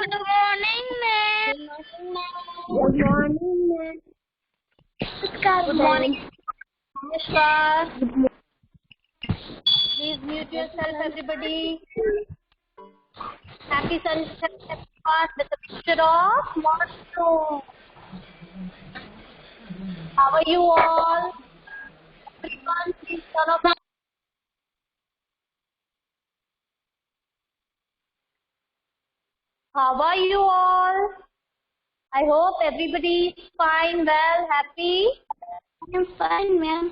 Good morning, ma'am. Good morning, ma'am. Good morning. Namaskar. Please mute yourself, everybody. Happy sunshine with a picture of mushroom. How are you all? Everyone, please turn off. How are you all? I hope everybody is fine, well, happy. I'm fine, ma'am.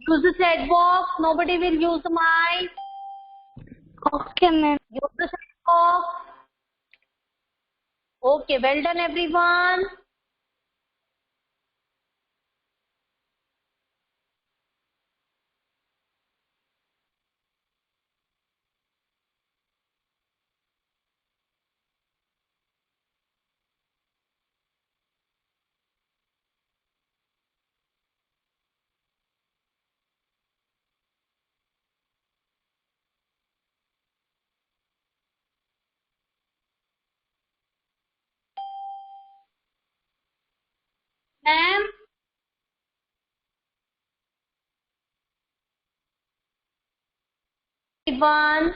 Use the chat box. Nobody will use the mic. Okay, ma'am. Use the chat box. Okay, well done, everyone. Ma'am, everyone.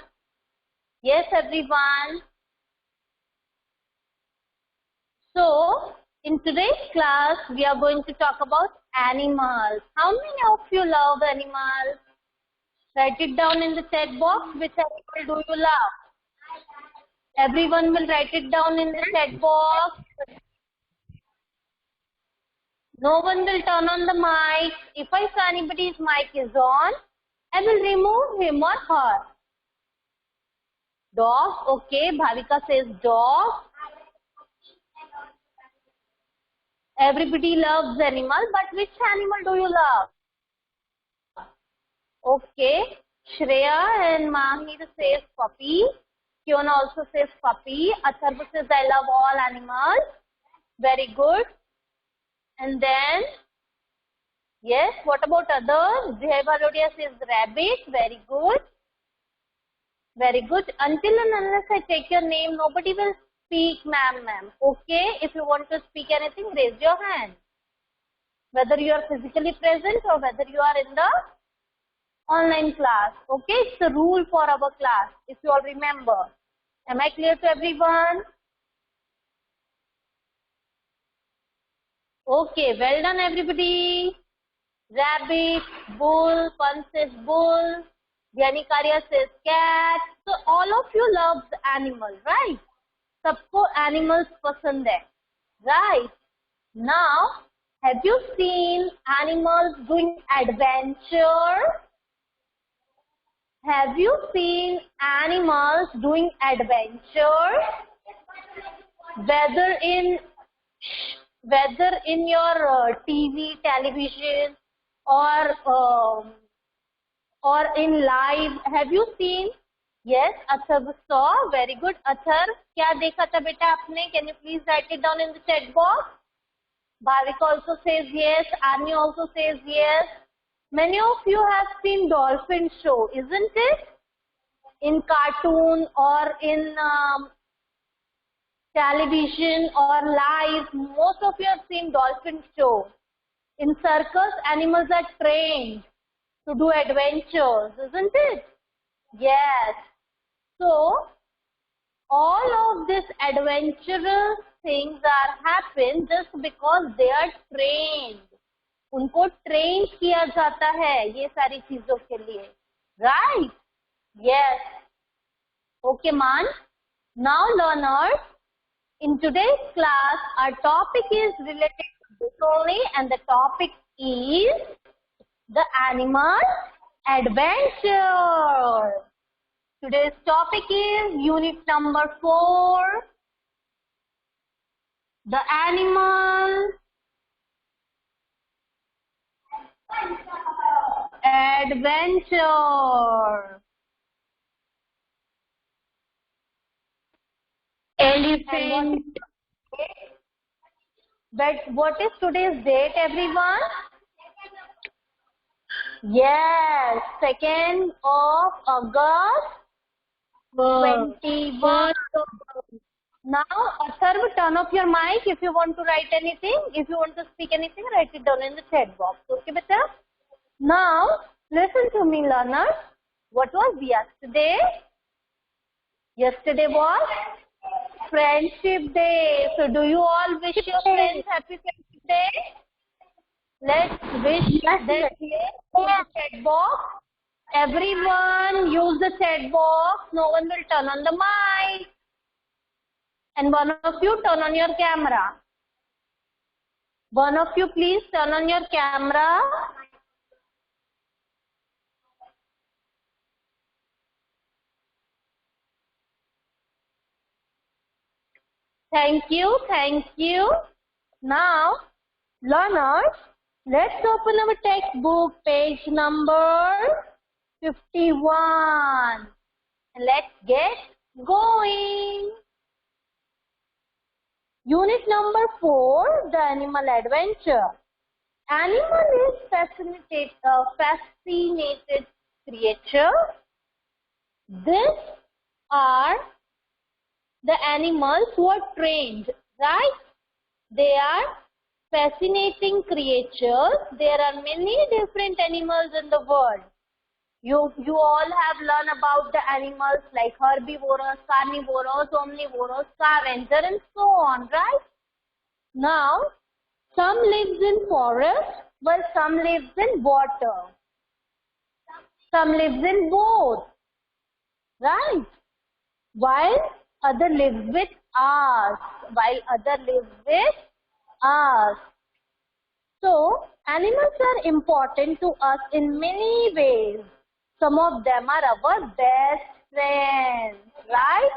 Yes, everyone. So, in today's class, we are going to talk about animals. How many of you love animals? Write it down in the chat box. Which animal do you love? Everyone will write it down in the chat box. No one will turn on the mic. If I see anybody's mic is on, I will remove him or her. Dog. Okay, Bhavika says dog. Everybody loves animal, but which animal do you love? Okay, Shreya and Mahir says puppy. Kion also says puppy. Atharva says I love all animals. Very good. And then, yes, what about others? Jai Bharodia says rabbit. Very good. Very good. Until and unless I take your name, nobody will speak, ma'am. Okay, if you want to speak anything, raise your hand. Whether you are physically present or whether you are in the online class. Okay, it's the rule for our class, if you all remember. Am I clear to everyone? Okay, well done, everybody. Rabbit, bull, Pan says bull, Gyanikarya says cat. So all of you love the animal, right? सबको animals पसंद है, right? Now, have you seen animals doing adventure? Have you seen animals doing adventure? Whether in your TV, television, or in live, have you seen? Yes, Athar saw. Very good, Athar. क्या देखा था बेटा आपने? Can you please write it down in the chat box? Bhavik also says yes. Arni also says yes. Many of you have seen dolphin show, isn't it? In cartoon or in television or live, most of you have seen dolphin show. In circus, animals are trained to do adventures, isn't it? Yes. So, all of these adventurous things are happen just because they are trained. उनको train किया जाता है ये सारी चीजों के लिए, right? Yes. Okay, man. Now, learners, in today's class, our topic is related to this only, and the topic is the animal adventure. Today's topic is unit number 4, the animal adventure. Elephant. But what is today's date, everyone? Yes, 2nd of August 21. Now, Atharv, turn off your mic if you want to write anything. If you want to speak anything, write it down in the chat box. Okay, beta? Now, listen to me, learners. What was yesterday? Yesterday was Friendship Day. So, do you all wish your friends Happy Friendship Day? Let's wish them here in the chat box. Everyone use the chat box. No one will turn on the mic. And one of you turn on your camera. One of you please turn on your camera. Thank you, thank you. Now, learners, let's open our textbook, page number 51. And let's get going. Unit number 4, the animal adventure. Animal is fascinated creature. These are the animals who are trained, right? They are fascinating creatures. There are many different animals in the world. You all have learned about the animals like herbivorous, carnivorous, omnivorous, scavenger, and so on, right? Now, some lives in forest, while some lives in water. Some lives in both, right? While other lives with us. So, animals are important to us in many ways. Some of them are our best friends, right?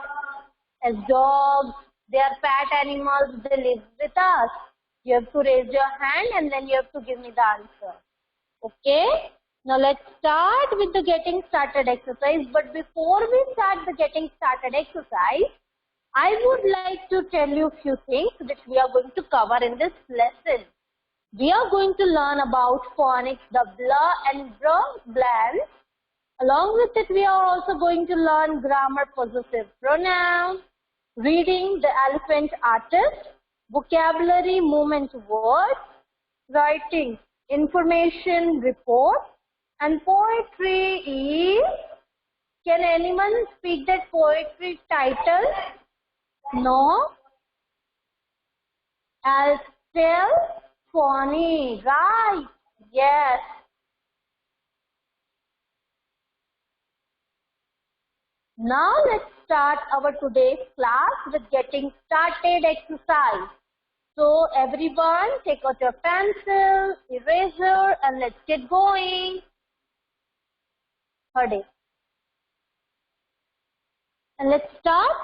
As dogs, they are pet animals, they live with us. You have to raise your hand and then you have to give me the answer. Okay? Now let's start with the getting started exercise. But before we start the getting started exercise, I would like to tell you a few things which we are going to cover in this lesson. We are going to learn about phonics, the blah and bruh blends. Along with it, we are also going to learn grammar, possessive pronouns, reading the elephant artist, vocabulary, movement words, writing information report, and poetry is, can anyone speak that poetry title? No? Estelle Phony, right? Yes. Now let's start our today's class with getting started exercise. So everyone take out your pencil, eraser, and let's get going. Hurry. And let's start.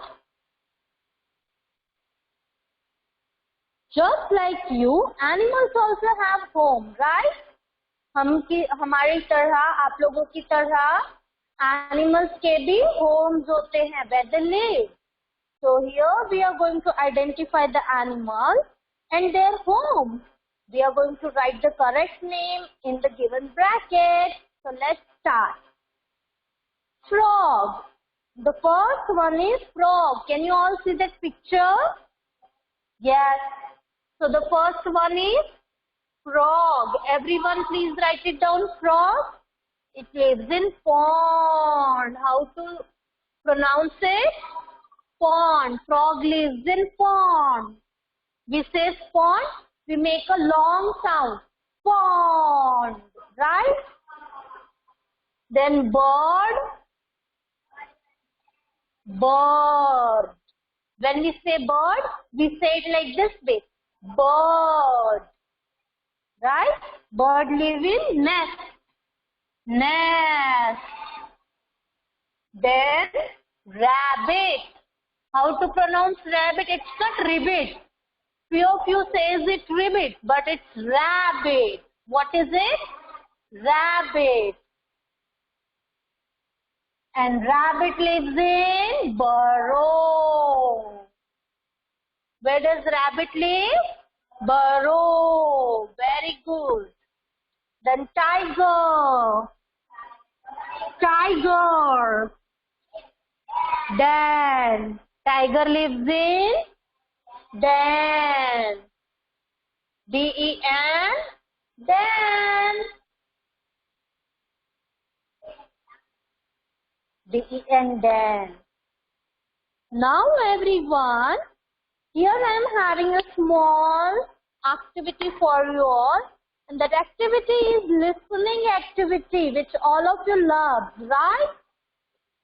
Just like you, animals also have home, right? हमारी तरह, आप लोगों की तरह animals के भी homes होते हैं, where they live. So here we are going to identify the animals and their home. We are going to write the correct name in the given bracket. So let's start. Frog. The first one is frog. Can you all see that picture? Yes. So the first one is frog. Everyone please write it down. Frog. It lives in pond. How to pronounce it? Pond. Frog lives in pond. We say pond. We make a long sound. Pond. Right? Then bird. Bird. When we say bird, we say it like this way. Bird. Right? Bird live in nest. Nest. Then rabbit. How to pronounce rabbit? It's not ribbit. Few of you says it ribbit, but it's rabbit. What is it? Rabbit. And rabbit lives in burrow. Where does rabbit live? Burrow. Very good. Then tiger. Tiger. Then Tiger lives in den. D-E-N, den. D-E-N, den. Now everyone, here I am having a small activity for you all. And that activity is listening activity, which all of you love, right?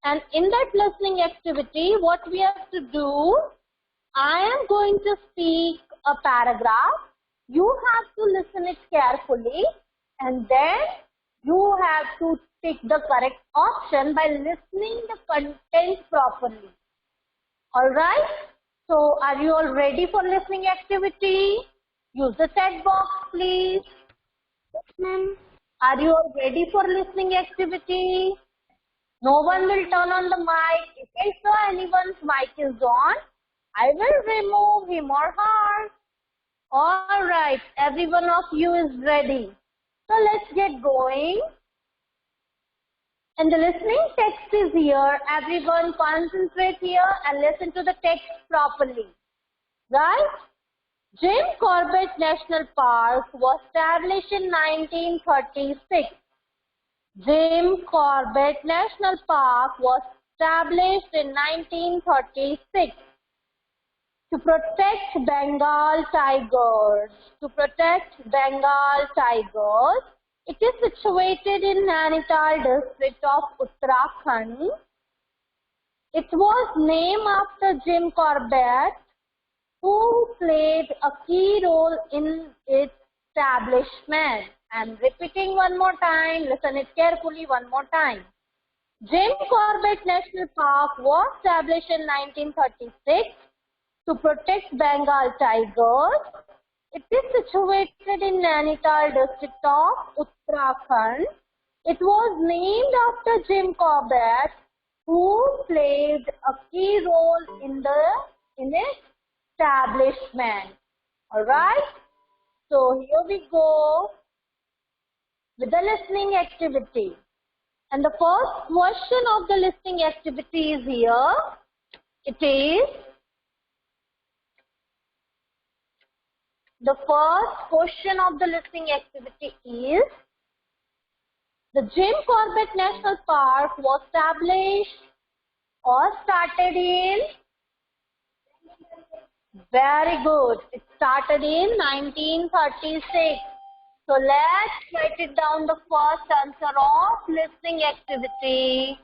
And in that listening activity, what we have to do, I am going to speak a paragraph. You have to listen it carefully, and then you have to pick the correct option by listening the content properly. All right? So, are you all ready for listening activity? Use the chat box, please. Yes, ma'am. Are you all ready for listening activity? No one will turn on the mic. If I saw anyone's mic is on, I will remove him or her. All right, every one of you is ready. So let's get going. And the listening text is here. Everyone concentrate here and listen to the text properly. Right? Jim Corbett National Park was established in 1936. Jim Corbett National Park was established in 1936 to protect Bengal tigers. To protect Bengal tigers, it is situated in Nainital district of Uttarakhand. It was named after Jim Corbett, who played a key role in its establishment. I'm repeating one more time. Listen it carefully one more time. Jim Corbett National Park was established in 1936 to protect Bengal tigers. It is situated in Nainital district of Uttarakhand. It was named after Jim Corbett, who played a key role in its establishment. All right. So here we go with the listening activity. And the first question of the listening activity is here. It is the first question of the listening activity is the Jim Corbett National Park was established or started in. Very good. It started in 1936. So let's write it down, the first answer of listening activity.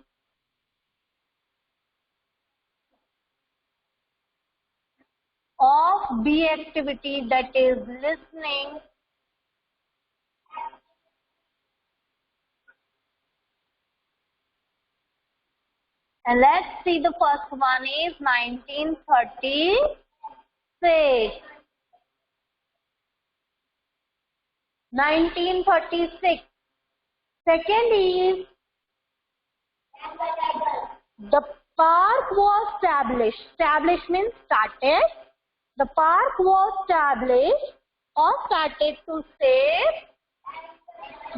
Of B activity, that is listening. And let's see, the first one is 1936. 1936. Second is the park was established. Established means started. The park was established or started to save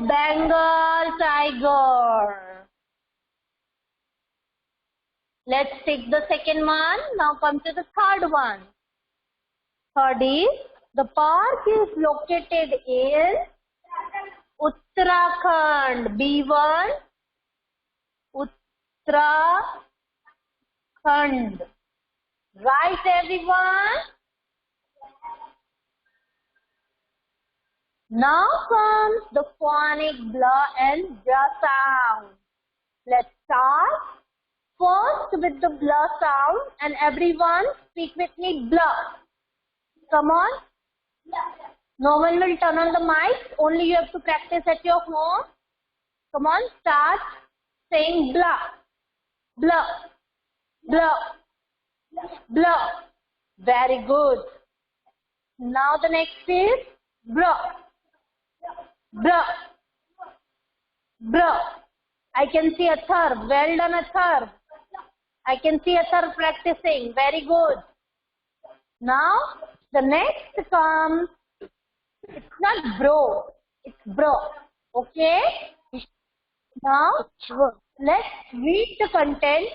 Bengal tiger. Let's take the second one. Now come to the third one. Third is the park is located in Uttarakhand. B1. Uttarakhand. Right, everyone? Now comes the phonic blah and ja sound. Let's start first with the blah sound, and everyone speak with me, blah. Come on. No one will turn on the mic. Only you have to practice at your home. Come on, start saying blah, blah, blah, blah. Very good. Now the next is blah, blah, blah. I can see a third. Well done, a third. I can see a third practicing. Very good. Now the next comes. It's not bro. It's bro. Okay. Now let's read the content.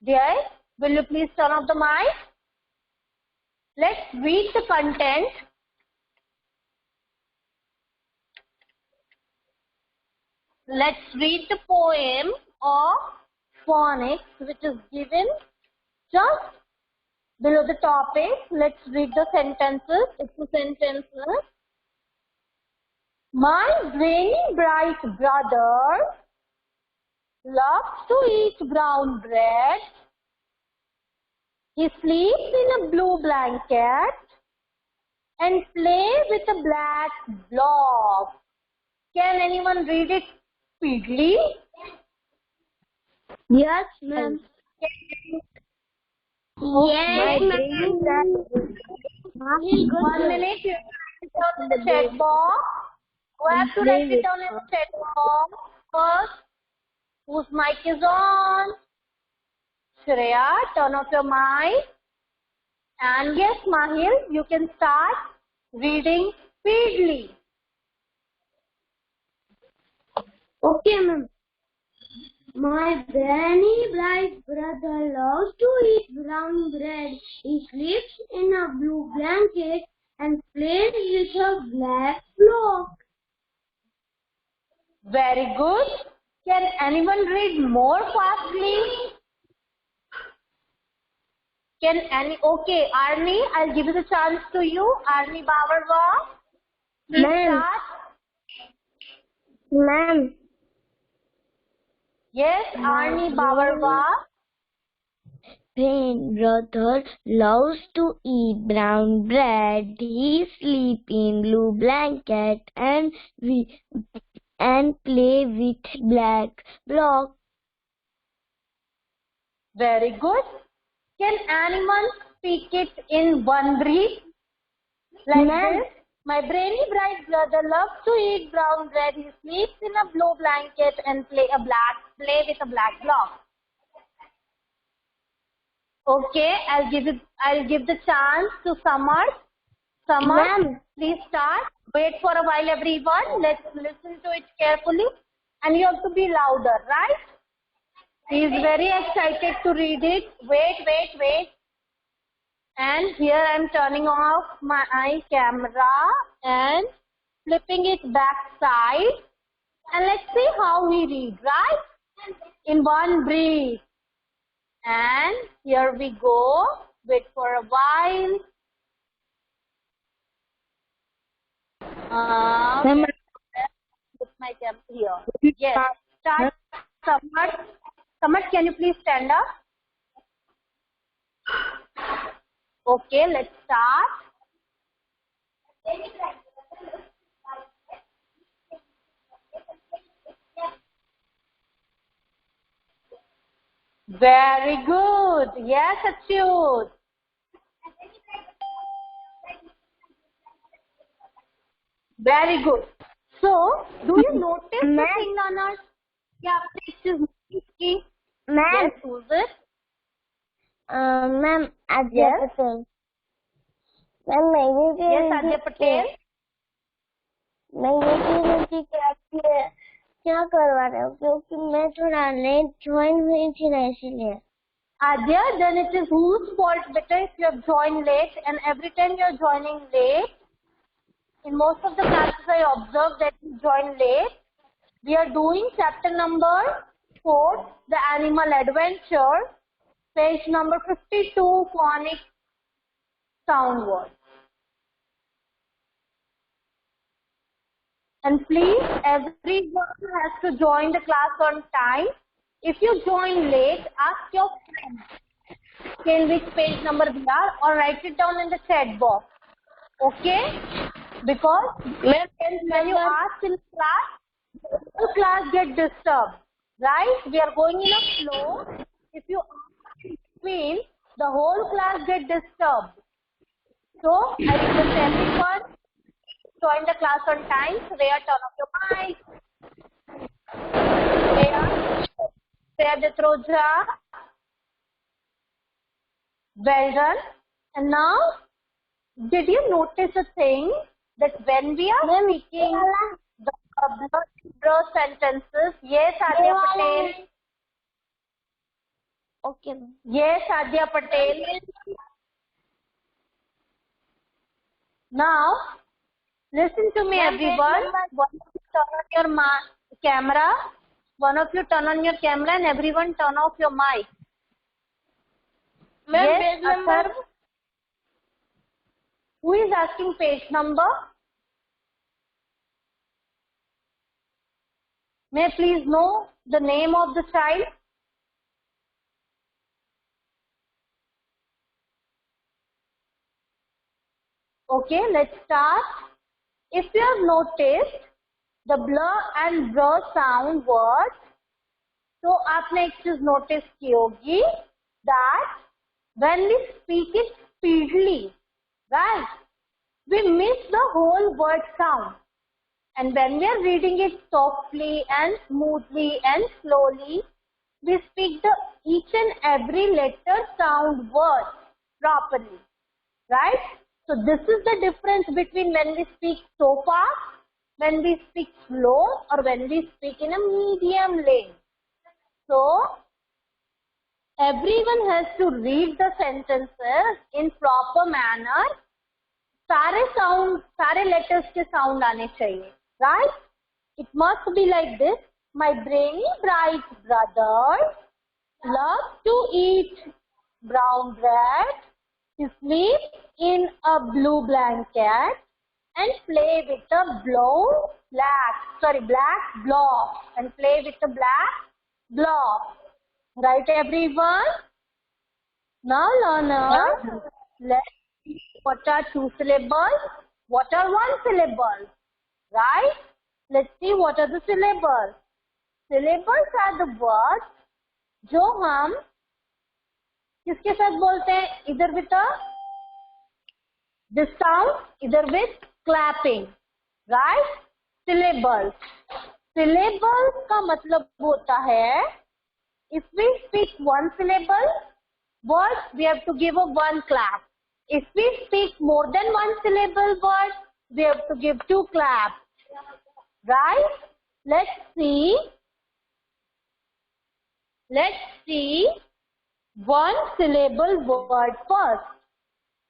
There Will you please turn off the mic? Let's read the content. Let's read the poem of phonics, which is given just below the topic. Let's read the sentences. It's the sentences. My brainy bright brother loves to eat brown bread. He sleeps in a blue blanket and play with a black block. Can anyone read it speedily? Yes, ma'am. Yes, ma'am. 1 minute, you write it down in the chat box. You have to write it down in the chat box first. Whose mic is on? Shreya, turn off your mic. And yes, Mahil, you can start reading speedily. Okay, ma'am. My brainy bright brother loves to eat brown bread. He sleeps in a blue blanket and plays with a black block. Very good. Can anyone read more fastly? Okay, Arni, I'll give you the chance to you. Arni Bawarwa. Please Ma'am. start. Ma'am. Yes, Arni Bawarwa. My brother loves to eat brown bread. He sleeps in blue blanket and play with black block. Very good. Can anyone speak it in one breath? Like this. My brainy bright brother loves to eat brown bread. He sleeps in a blue blanket and play with a black block. Okay, I'll give the chance to Samar. Samar, please start. Wait for a while, everyone. Let's listen to it carefully. And you have to be louder, right? He is very excited to read it. Wait. And here I am turning off my camera and flipping it back side. And let's see how he reads, right? In one breath. And here we go. Wait for a while. Put my camera here. Yes. Start. Samad, can you please stand up? Okay, let's start. Very good. Yes, Achyut. Very good. So, do you notice the thing, learners? क्या आपने इस चीज notice की? Yes, who's it? Ma'am, Adya Patel. Ma'am, Yes, Adya Patel. मैं ये कह रही थी कि आप ये क्या करवा रहे हो, क्योंकि मैं थोड़ा लेट ज्वाइन हुई थी ना, इसीलिए. Adya, then it is whose fault, better, if you have joined late, and every time you are joining late, in most of the classes I observed that you join late. We are doing chapter number 4, the animal adventure, page number 52, phonic sound words. And please, everyone has to join the class on time. If you join late, ask your friend in which page number we are, or write it down in the chat box. Okay? Because when you ask in class, the class get disturbed. Right? We are going in a flow. If you ask in between, the whole class get disturbed. So, I request everyone join the class on time. Shreya, turn off your mic. Shreya Jatroja. Well done. And now, did you notice a thing that when we are speaking the blur sentences, yes, Adya Patel. Okay, ma'am. Yes, Adya Patel. Now, listen to me, Ma'am, everyone. One of you turn on your camera. One of you turn on your camera and everyone turn off your mic. Ma'am, Yes, page number. Atharv. Who is asking page number? May I please know the name of the child? Okay, let's start. If you have noticed the blur and blur sound words, तो आपने एक चीज notice की होगी that when we speak it speedily, right, we miss the whole word sound. And when we are reading it softly and smoothly and slowly, we speak the each and every letter sound word properly, right? So this is the difference between when we speak so fast, when we speak slow, or when we speak in a medium lane. So everyone has to read the sentences in proper manner. सारे letters के sound आने चाहिए, right? It must be like this. My brainy bright brother loves to eat brown bread. He sleeps in a blue blanket and play with a black block and play with a black block. Right, everyone? Now, learners, let's see what are two syllables, what are one syllable. Right? Let's see what are the syllables. Syllables are the words जो हम किसके साथ बोलते हैं? Either with a this sound, either with clapping. Right? Syllables. Syllables का मतलब होता है, if we speak one syllable word, we have to give a one clap. If we speak more than one syllable word, we have to give two claps. Right? Let's see one syllable word first.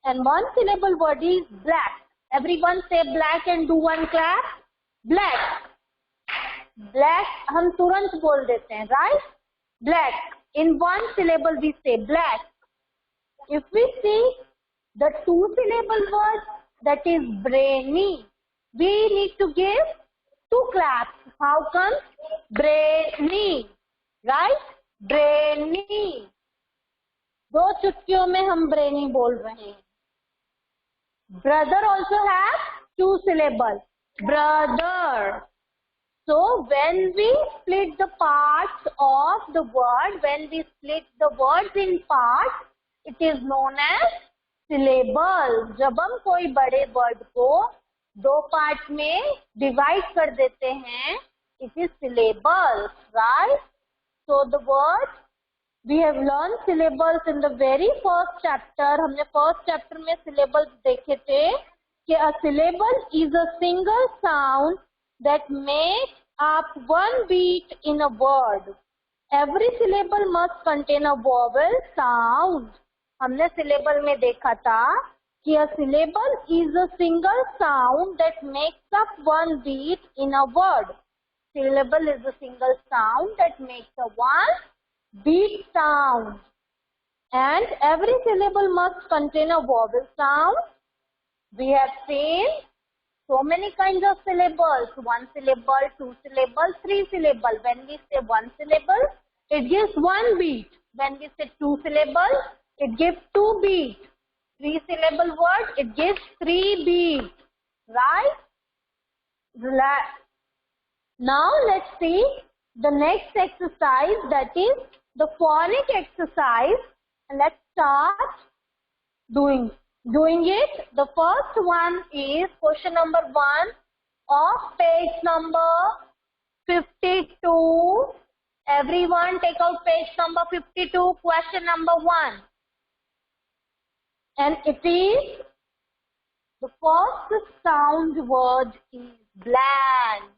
And one syllable word is black. Everyone say black and do one clap. Black. Black हम तुरंत बोल देते हैं, right? Black. In one syllable we say black. If we see the two syllable word, that is brainy, we need to give two claps. How come? Brainy. Right? Brainy. दो चुटकियों में हम brainy बोल रहे हैं. Brother also has two syllables. Brother. So when we split the parts of the word, when we split the words in parts, it is known as syllables. जब हम कोई बड़े word को दो पार्ट में divide कर देते हैं, it is syllables, right? So the words, we have learned syllables in the very first chapter. हमने first chapter में syllables देखे थे कि a syllable is a single sound that makes up one beat in a word. Every syllable must contain a vowel sound. हमने syllable में देखा था कि a syllable is a single sound that makes up one beat in a word. Syllable is a single sound that makes a one beat sound. And every syllable must contain a vowel sound. We have seen so many kinds of syllables. One syllable, two syllable, three syllable. When we say one syllable, it gives one beat. When we say two syllable, it gives two beats. Three syllable word, it gives three beats. Right? Now let's see the next exercise, that is the phonic exercise. And let's start doing it. The first one is question number 1 of page number 52. Everyone take out page number 52, question number 1. And it is, the first sound word is bland.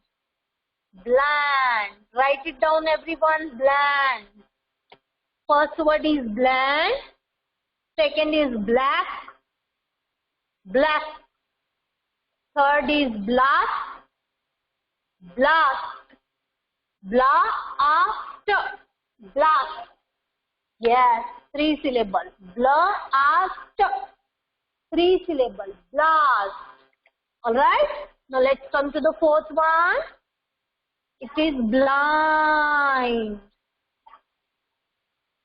Bland. Write it down, everyone. Bland. First word is bland. Second is black. Black. Third is blast. Blast. Blast. Blast. Yes, 3 syllables. Blast. 3 syllables. Blast. Alright. Now let's come to the fourth one. It is blind.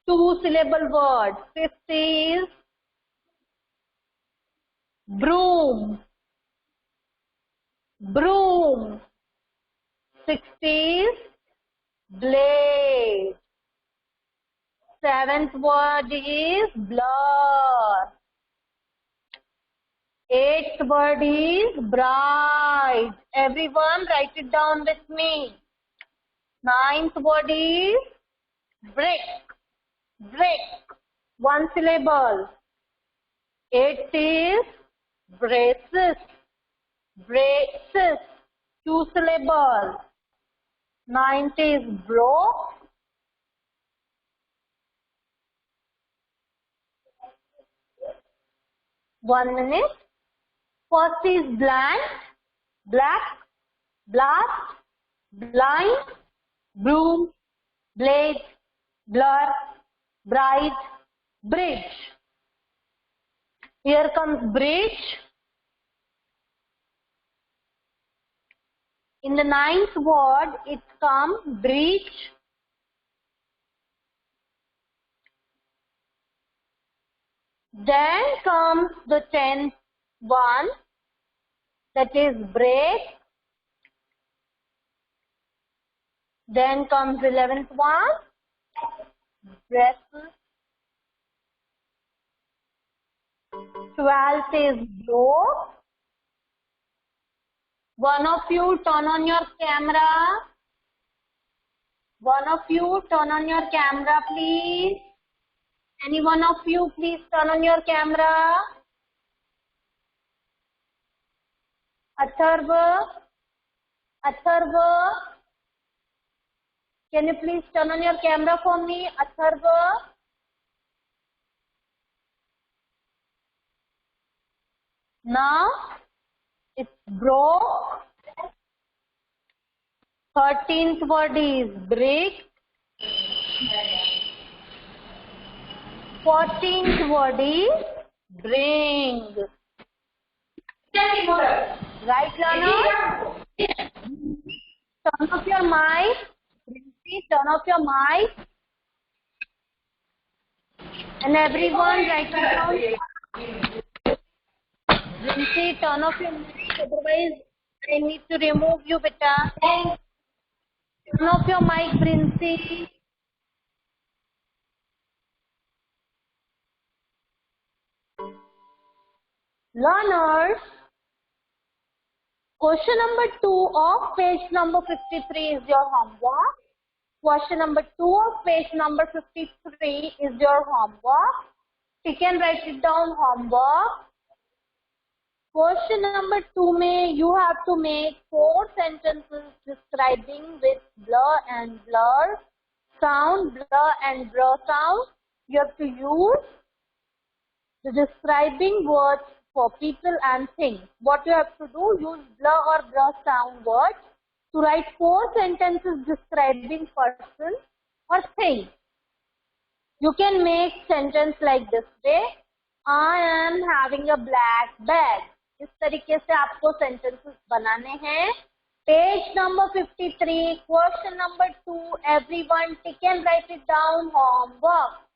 2 syllable word. Fifth is broom. Broom. Sixth is blade. Seventh word is blur. Eighth word is bright. Everyone write it down with me. Ninth word is brick. Brick. 1 syllable. Eighth is braces. Braces. 2 syllables. Ninth is broke. One minute. First is bland, black, blast, blind, broom, blade, blur, bright, bridge. Here comes bridge. In the 9th word, it comes breach. Then comes the 10th one, that is break. Then comes 11th one, breath. 12th is blow. One of you turn on your camera. One of you turn on your camera, please. Any one of you, please turn on your camera. Atharva. Atharva. Can you please turn on your camera for me? Atharva. Now, it's broke. 13th word is brick. 14th word is bring. Right, learners? Turn off your mic. Please turn off your mic. And everyone write it down. Rinsi, turn off your mic. Otherwise, I need to remove you, beta. Turn off your mic, Rinsi. Learners, question number 2 of page number 53 is your homework. Question number 2 of page number 53 is your homework. You can write it down, homework. Question number 2 mein you have to make 4 sentences describing with blur and blur sound, blur and blur sound. You have to use the describing words for people and things. What you have to do, use blur or blur sound words to write 4 sentences describing person or thing. You can make sentence like this way. I am having a black bag. इस तरीके से आपको sentences बनाने हैं. Page number 53, question number 2. Everyone, take and write it down, homework.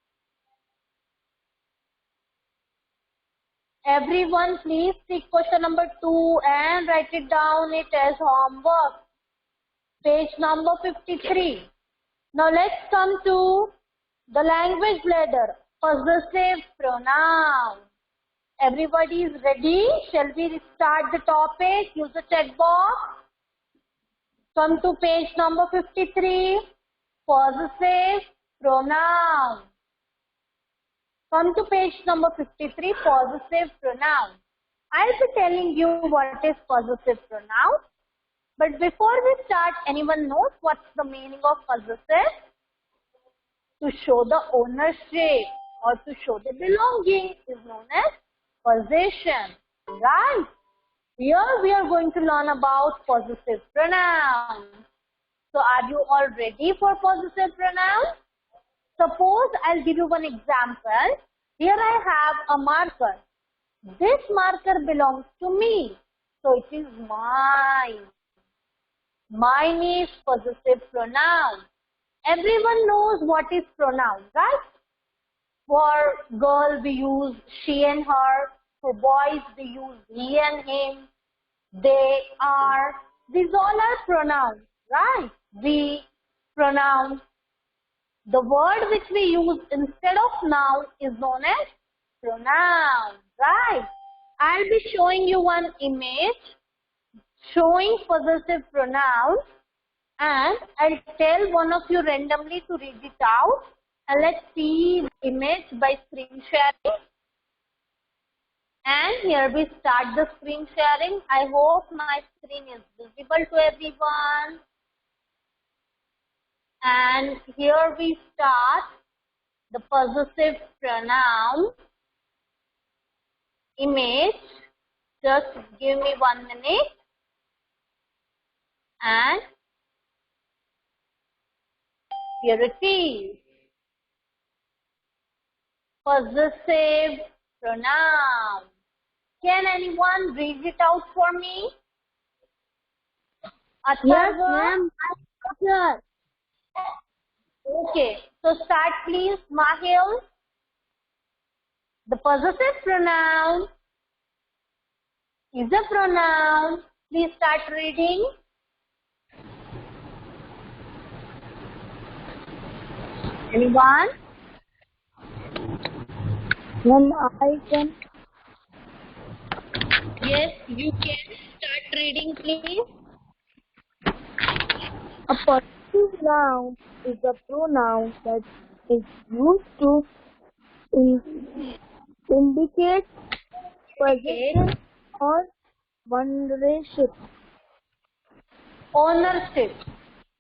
Everyone, please take question number 2 and write it down it as homework. Page number 53. Now let's come to the language ladder. Possessive pronoun. Everybody is ready? Shall we restart the topic? Use the check box. Come to page number 53. Possessive pronoun. Come to page number 53, possessive pronoun. I'll be telling you what is possessive pronoun. But before we start, anyone knows what's the meaning of possessive? to show the ownership or to show the belonging is known as possession, right? Here we are going to learn about possessive pronouns. So are you all ready for possessive pronouns? Suppose I'll give you one example. Here I have a marker. This marker belongs to me. So it is mine. Mine is possessive pronoun. Everyone knows what is pronoun, right? For girl we use she and her. For boys we use he and him. They are. These all are pronouns, right? We pronoun. The word which we use instead of noun is known as pronoun, right? I'll be showing you one image showing possessive pronouns, and I'll tell one of you randomly to read it out, and let's see the image by screen sharing. And here we start the screen sharing. I hope my screen is visible to everyone. And here we start the possessive pronoun image. Just give me 1 minute. And here it is. Possessive pronoun. Can anyone read it out for me? Yes, ma'am. Sir. Okay, so start please, Mahil. The possessive pronoun is a pronoun. Please start reading. Anyone? When I can. Yes, you can start reading, please. A possessive noun is a pronoun that is used to indicate possession or ownership. Ownership.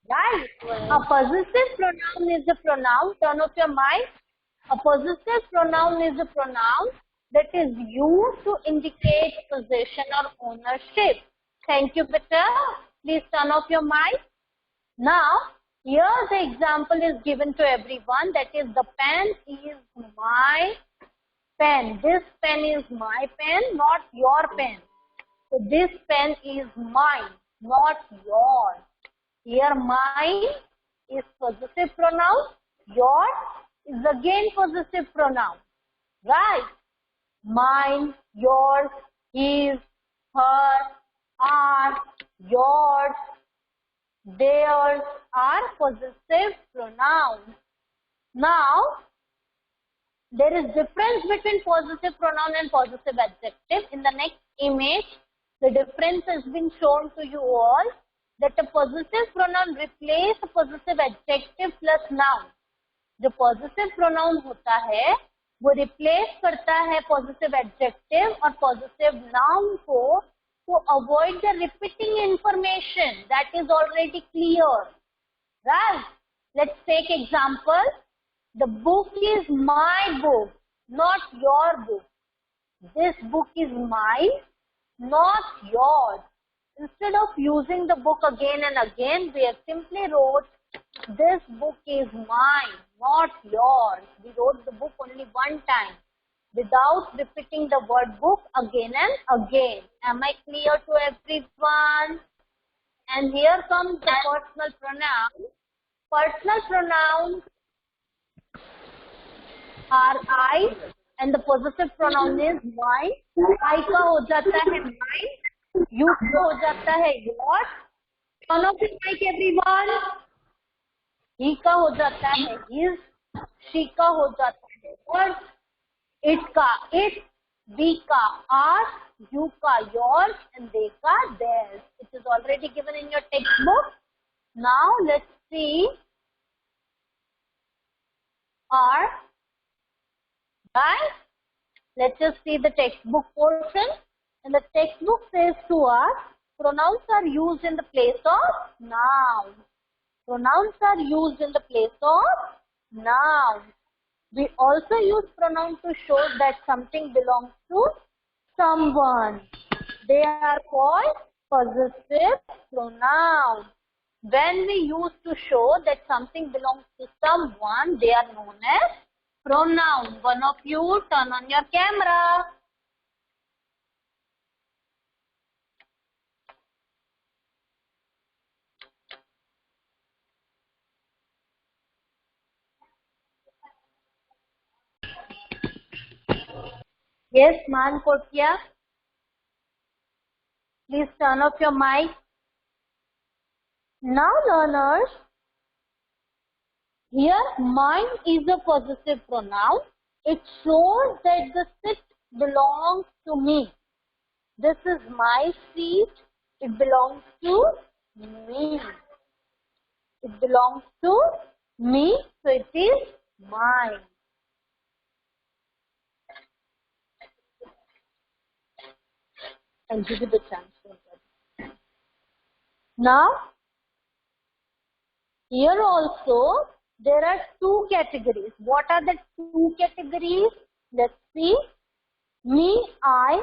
Right. A possessive pronoun is a pronoun. Turn off your mic. A possessive pronoun is a pronoun that is used to indicate possession or ownership. Thank you, Peter. Please turn off your mic. Now, here the example is given to everyone. That is, the pen is my pen. This pen is my pen, not your pen. So this pen is mine, not yours. Here mine is possessive pronoun. Yours is again possessive pronoun. Right? Mine, yours, his, her, our, yours, theirs are possessive pronouns. Now, there is difference between possessive pronoun and possessive adjective. In the next image, the difference has been shown to you all, that a possessive pronoun replaces a possessive adjective plus noun. जो possessive pronoun होता है वो replace करता है possessive adjective और possessive noun को to avoid the repeating information that is already clear. Right? Let's take example. The book is my book, not your book. This book is mine, not yours. Instead of using the book again and again, we have simply wrote, this book is mine, not yours. We wrote the book only one time without repeating the word book again and again. Am I clear to everyone? And here comes the personal pronoun. Personal pronouns are I, and the possessive pronoun is mine. I का हो जाता है mine. You का हो जाता है yours. Turn off the mic, everyone. He का हो जाता है his. She का हो जाता है hers. It का it. We का ours. You का yours. And they का theirs. It is already given in your textbook. Now let's see our. Right? Let's just see the textbook portion. And the textbook says to us, pronouns are used in the place of nouns. Pronouns are used in the place of Noun. We also use pronoun to show that something belongs to someone. They are called possessive pronouns. When we use to show that something belongs to someone, they are known as pronoun. One of you turn on your camera. Yes, Man Kotia. Please turn off your mic. Now learners, here mine is a possessive pronoun. It shows that the seat belongs to me. This is my seat. It belongs to me. It belongs to me, so it is mine. I'll give you the chance. Now, here also there are two categories. What are the two categories? Let's see. Me, I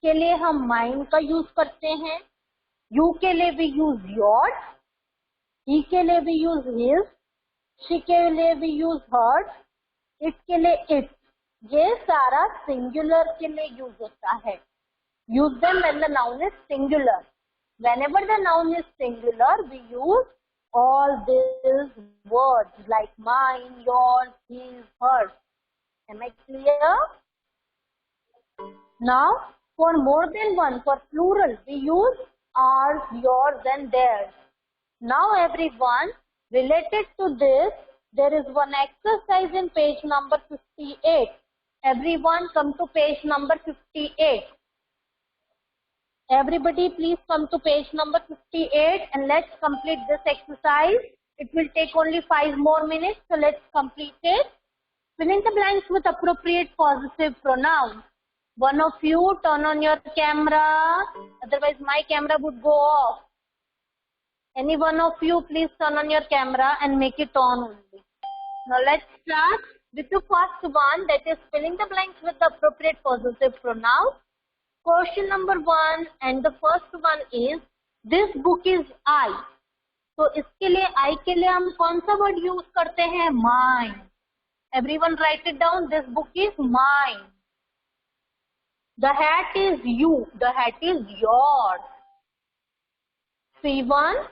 के लिए हम mine का use करते हैं. You के लिए we use yours. He के लिए we use his. She के लिए we use hers. It के लिए it. ये सारा singular के लिए यूज होता है. Use them when the noun is singular. Whenever the noun is singular, we use all these words like mine, yours, his, hers. Am I clear? Now, for more than one, for plural, we use ours, yours and theirs. Now everyone, related to this, there is one exercise in page number 58. Everyone come to page number 58. Everybody please come to page number 58 and let's complete this exercise. It will take only 5 more minutes, so let's complete it. Fill in the blanks with appropriate possessive pronouns. One of you turn on your camera, otherwise my camera would go off. Any one of you please turn on your camera and make it on only. Now let's start with the first one, that is filling the blanks with the appropriate possessive pronouns. Question number 1 and the first one is, this book is I. तो इसके लिए I के लिए हम कौन सा word use करते हैं? Mine. Everyone write it down. This book is mine. The hat is you. The hat is yours. C1.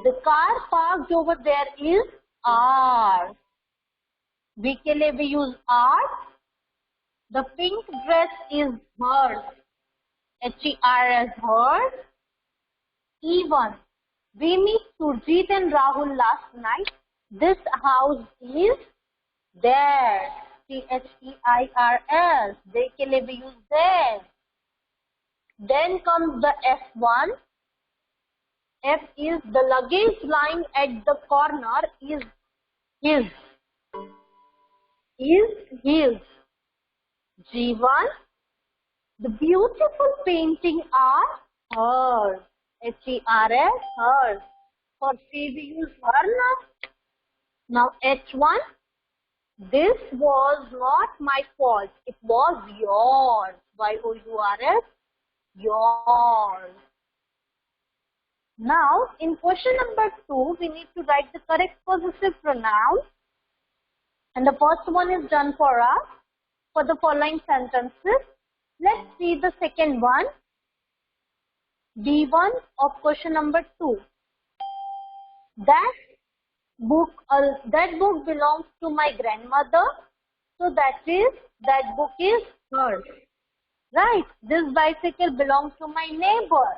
The car parked over there is ours. B के लिए we use ours. The pink dress is hers. HERS, hers. E1. We meet Surjit and Rahul last night. This house is theirs. THEIRS. They के लिए we use theirs. Then comes the F1. F is the luggage lying at the corner is his. Is his. G1. The beautiful painting are hers. HERS, hers. For C we use her now. Now H1. This was not my fault. It was yours. YOURS. Yours. Now, in question number 2, we need to write the correct possessive pronoun. And the first one is done for us for the following sentences. Let's see the second one. D1 of question number 2. That book belongs to my grandmother. So that book is hers. Right. This bicycle belongs to my neighbor.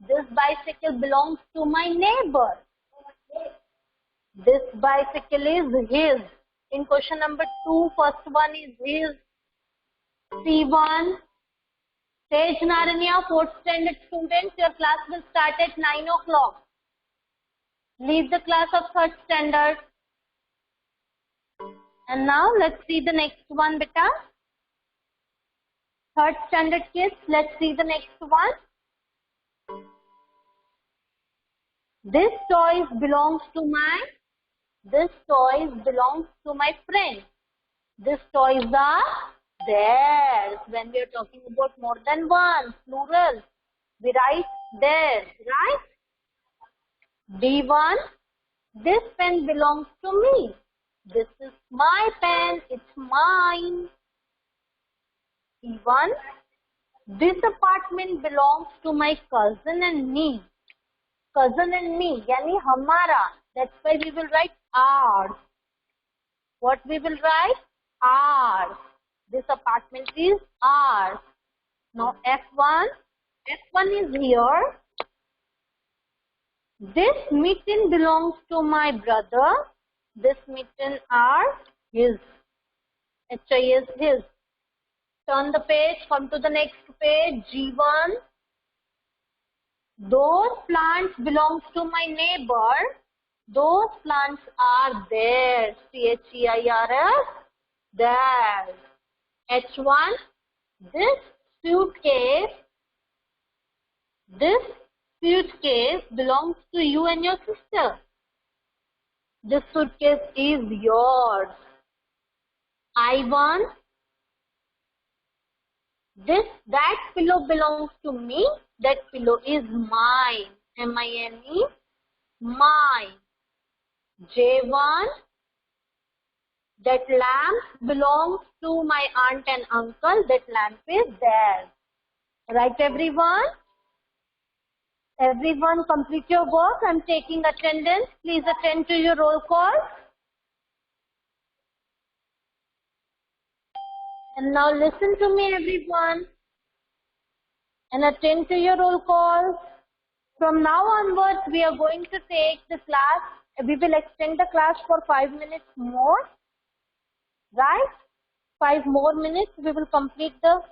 This bicycle belongs to my neighbor. This bicycle is his. In question number 2, first one is his. C1. Tej Naranya, 4th standard students, your class will start at 9 o'clock. Leave the class of 3rd standard. And now let's see the next one, beta. 3rd standard kids, let's see the next one. This toy belongs to my This toy belongs to my friend. These toys are theirs. When we are talking about more than one, plural, we write theirs, right? D1, this pen belongs to me. This is my pen, it's mine. E1, this apartment belongs to my cousin and me. Cousin and me, yani hamara. That's why we will write ours. What we will write? Ours. This apartment is ours. Now F1 is here. This mitten belongs to my brother. This mitten are his. HI is his. Turn the page, come to the next page, G1. Those plants belongs to my neighbor. Those plants are theirs. THEIRS, theirs. H1, this suitcase belongs to you and your sister. This suitcase is yours. I1, that pillow belongs to me. That pillow is mine. M-I-N-E, mine. J1, that lamp belongs to my aunt and uncle. That lamp is theirs. Right, everyone? Everyone complete your work. I'm taking attendance. Please attend to your roll call. And now listen to me, everyone. And attend to your roll call. From now onwards, we are going to take the class. We will extend the class for 5 minutes more. Right? 5 more minutes. We will complete the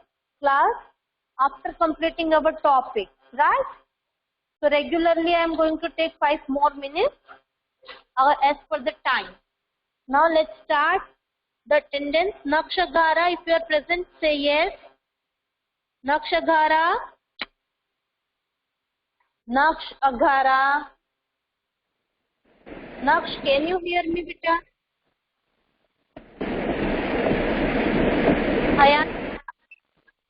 class after completing our topic. Right? So regularly I am going to take 5 more minutes as per the time. Now let's start the attendance. Nakshagara, if you are present, say yes. Nakshagara. Nakshagara. Naksh, can you hear me, beta? Ayan,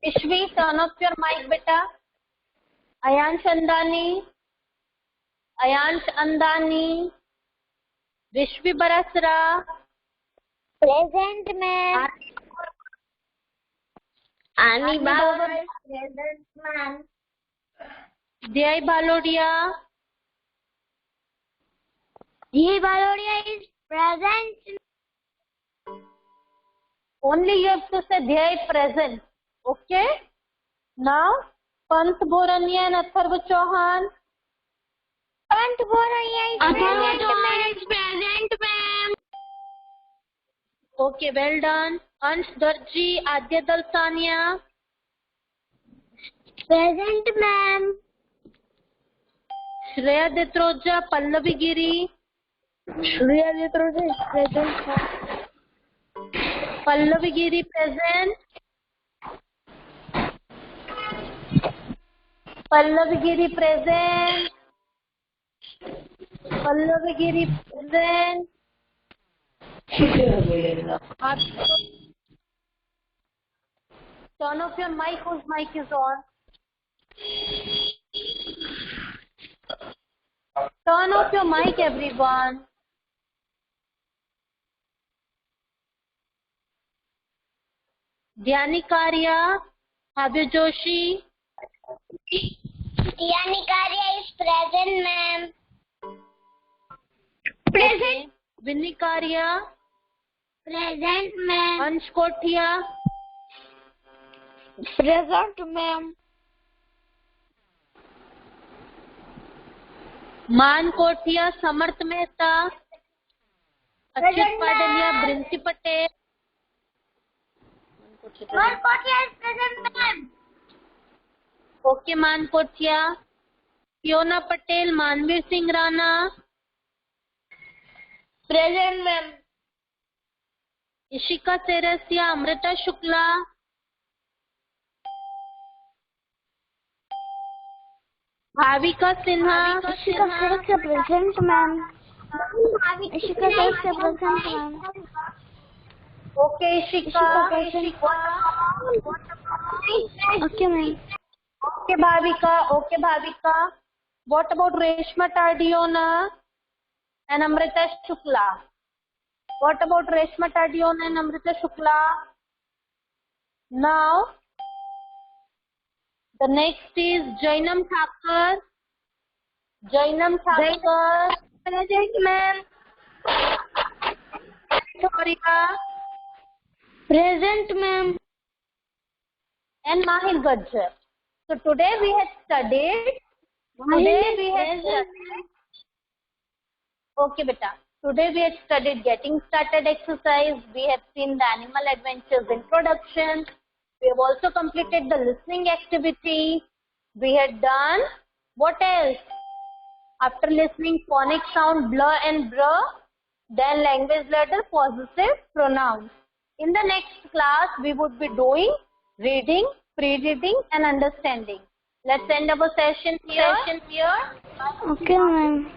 Ishvi, turn off your mic, beta. Ayansh Andani, Vishwi Barasra. Present, ma'am. Ani Baba is present, ma'am. Dhyay Balodia. Dhyay Balodia is present. Only you have to say Dhyay present. Okay? Now, Pant Borania and Atharva Chauhan. Pant Borania is present, ma'am. Okay, well done. Ansh Darji, Adya Dalsania. Present, ma'am. Shreya Detroja, Pallavi Giri. Shreya Detroja is present, ma'am. Pallavi Giri present. Pallavi Giri present. Pallavi Giri present. Turn off your mic whose mic is on. Turn off your mic, everyone. Dhyani Karya, Habir Joshi. Dhyani Karya is present, ma'am. Present. Okay. Vinny Karya. Present, ma'am. Ansh Kothia. Present, ma'am. मान कोठिया, समर्थ मेहता, अच्युत पाडलिया, ब्रिंसी पटेल. मान कोठिया is present, ma'am. Okay मान कोठिया. Fiona Patel, Manveer Singh Rana. Present, ma'am. Ishika सेरसिया, Amrita Shukla. Bhavika Sinha. Ishika present, ma'am. Ishika takes the present, ma'am. Okay, Ishika. Okay, ma'am. Okay, Bhavika. What about Reshma Tardiona and Amrita Shukla? What about Reshma Tardiona and Amrita Shukla? Now, the next is Jainam Thakur. Present, ma'am. Victoria Present, ma'am. and Mahir Gajjar. So today we had studied. Okay, beta. Today we had studied getting started exercise. We have seen the animal adventures introduction. We have also completed the listening activity. We had done what else? After listening, phonic sound blur and brr. Then language ladder, possessive pronouns. In the next class, we would be doing reading, pre-reading and understanding. Let's end our session here. Okay, ma'am.